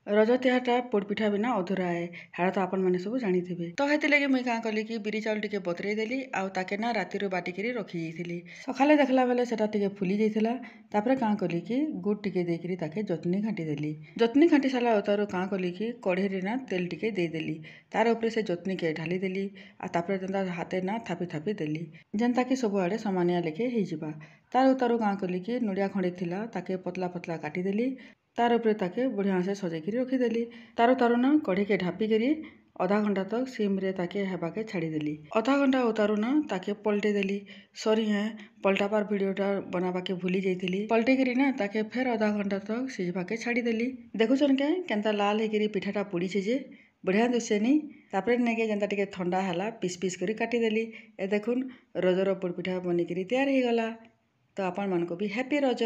रज तिहारटा पोड़पिठा बिना अधूरा है हाड़ा तो आपण मैंने सब जानी तो हेती लगे मुई क्या कली कि बिरी चाउल टिके बतरई देली आउ ताके ना राति बाटिकी रखी जाइली सकाले देखला बेले सेटा टिके फुली जाइथिला तापरे क्या कली कि गुड़ टिके देकरी ताके जतनी घाटी देली जतनी घाटी सारा उतारू क्या कली कि कढ़े ना तेल टिके देदेली तार उपरे से जतनी के ढाली देली आ तापरे जेनता हाथे ना थापी थापी देली जेनता कि सब आड़े समानिया लेखे हो तार उतारू क्या कली कि नड़िया खंडे थिला ताके पतला पतला काटिदेली तार उपरे ताके बढ़िया से सजेकी रखीदेली तार तारू ना कढ़ी के ढापिकी आधा घंटा तक सिम रे ताके हेबाके छाड़ीदेली आधा घंटा उतारू ना ताके पलटे देली सॉरी है पलटाबार वीडियोटा बनाबाके भूली जाइली पलटेकी ना ताके फेर आधा घंटा तक सिझबाके छाड़ीदेली देखुछन के केनता लाल होकर पिठाटा पुड़ीछे जे बढ़िया दुसेनी तापरे नेके जेनता टिके ठंडा हैला पीस पीस करी काटिदेली ए देखुन रजर पोड़पिठा बनिकी तैयार हो गला तो आपण मानको भी हैप्पी रज।